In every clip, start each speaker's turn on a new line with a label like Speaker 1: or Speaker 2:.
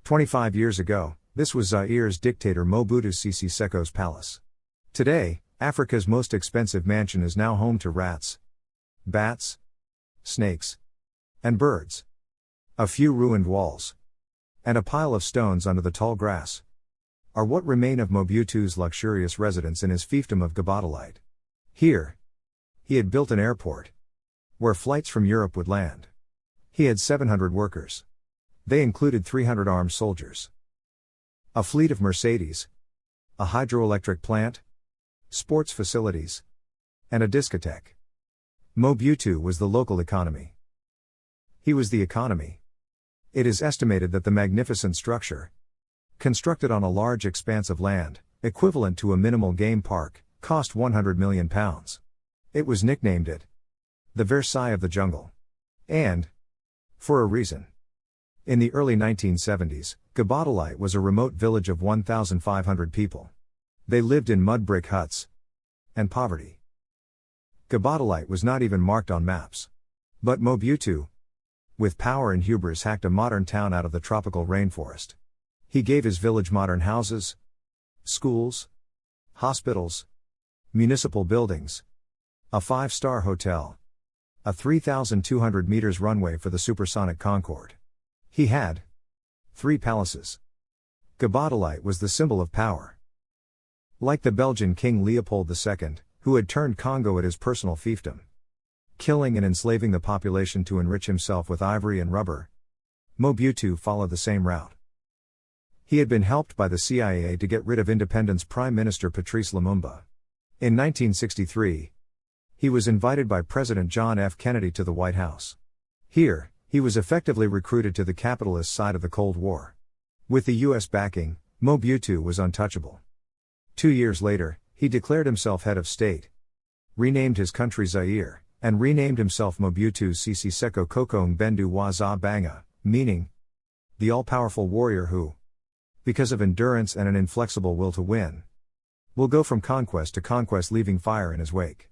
Speaker 1: 25 years ago, this was Zaire's dictator Mobutu Sese Seko's palace. Today, Africa's most expensive mansion is now home to rats, bats, snakes, and birds. A few ruined walls, and a pile of stones under the tall grass, are what remain of Mobutu's luxurious residence in his fiefdom of Gabatalite. Here, he had built an airport, where flights from Europe would land. He had 700 workers. They included 300 armed soldiers, a fleet of Mercedes, a hydroelectric plant, sports facilities, and a discotheque. Mobutu was the local economy. He was the economy. It is estimated that the magnificent structure, constructed on a large expanse of land, equivalent to a minimal game park, cost £100 million. It was nicknamed the Versailles of the jungle. And, for a reason. In the early 1970s, Gabatalite was a remote village of 1,500 people. They lived in mud brick huts and poverty. Gabatalite was not even marked on maps. But Mobutu, with power and hubris, hacked a modern town out of the tropical rainforest. He gave his village modern houses, schools, hospitals, municipal buildings, a 5-star hotel, a 3,200 meters runway for the supersonic Concorde. He had 3 palaces. Gabatalite was the symbol of power. Like the Belgian King Leopold II, who had turned Congo at his personal fiefdom, killing and enslaving the population to enrich himself with ivory and rubber, Mobutu followed the same route. He had been helped by the CIA to get rid of Independence Prime Minister Patrice Lumumba. In 1963, he was invited by President John F. Kennedy to the White House. Here, he was effectively recruited to the capitalist side of the Cold War. With the U.S. backing, Mobutu was untouchable. 2 years later, he declared himself head of state, renamed his country Zaire, and renamed himself Mobutu Sese Seko Kokong Bendu wa Za Banga, meaning, the all-powerful warrior who, because of endurance and an inflexible will to win, will go from conquest to conquest, leaving fire in his wake.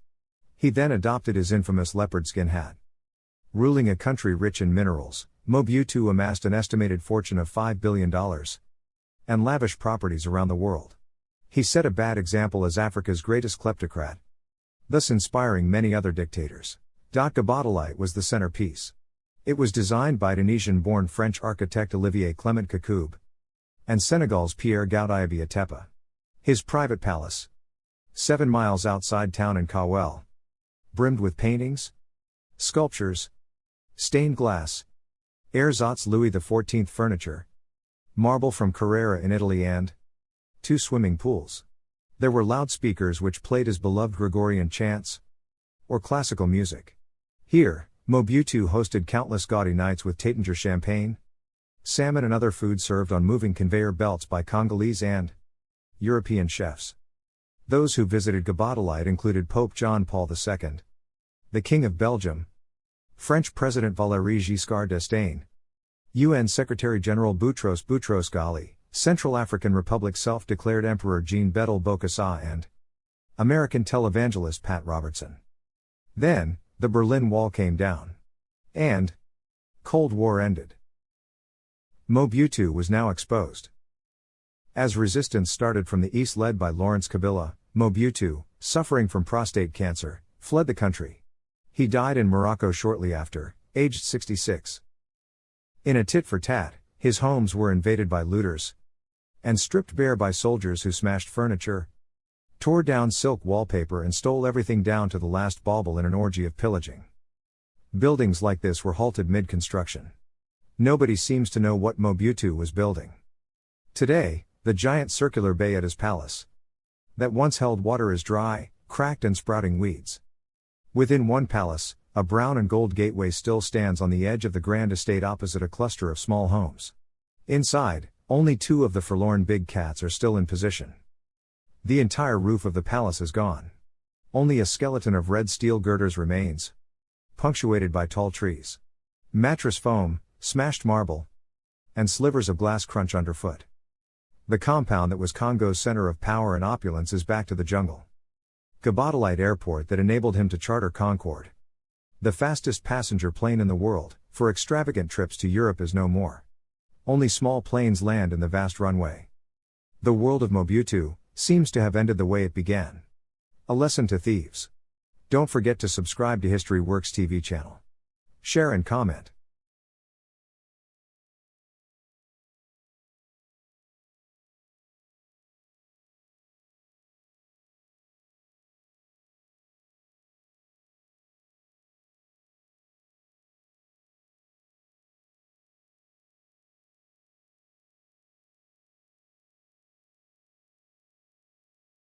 Speaker 1: He then adopted his infamous leopard skin hat. Ruling a country rich in minerals, Mobutu amassed an estimated fortune of $5 billion and lavish properties around the world. He set a bad example as Africa's greatest kleptocrat, thus inspiring many other dictators. Gabatalite was the centerpiece. It was designed by Tunisian-born French architect Olivier Clement Kakoub and Senegal's Pierre Goudiaby Atepa. His private palace, 7 miles outside town in Kawel, brimmed with paintings, sculptures, stained glass, ersatz Louis XIV furniture, marble from Carrara in Italy, and 2 swimming pools. There were loudspeakers which played his beloved Gregorian chants or classical music. Here, Mobutu hosted countless gaudy nights with Taittinger champagne, salmon and other food served on moving conveyor belts by Congolese and European chefs. Those who visited Gabatalite included Pope John Paul II, the King of Belgium, French President Valéry Giscard d'Estaing, UN Secretary-General Boutros Boutros-Ghali, Central African Republic self-declared Emperor Jean-Bedel Bokassa, and American televangelist Pat Robertson. Then, the Berlin Wall came down. And Cold War ended. Mobutu was now exposed. As resistance started from the east led by Laurent Kabila, Mobutu, suffering from prostate cancer, fled the country. He died in Morocco shortly after, aged 66. In a tit-for-tat, his homes were invaded by looters and stripped bare by soldiers who smashed furniture, tore down silk wallpaper and stole everything down to the last bauble in an orgy of pillaging. Buildings like this were halted mid-construction. Nobody seems to know what Mobutu was building. Today, the giant circular bay at his palace that once held water is dry, cracked and sprouting weeds. Within one palace, a brown and gold gateway still stands on the edge of the grand estate opposite a cluster of small homes. Inside, only 2 of the forlorn big cats are still in position. The entire roof of the palace is gone. Only a skeleton of red steel girders remains, punctuated by tall trees. Mattress foam, smashed marble, and slivers of glass crunch underfoot. The compound that was Congo's center of power and opulence is back to the jungle. Gabatalite Airport that enabled him to charter Concorde, the fastest passenger plane in the world, for extravagant trips to Europe is no more. Only small planes land in the vast runway. The world of Mobutu seems to have ended the way it began. A lesson to thieves. Don't forget to subscribe to History Works TV channel. Share and comment.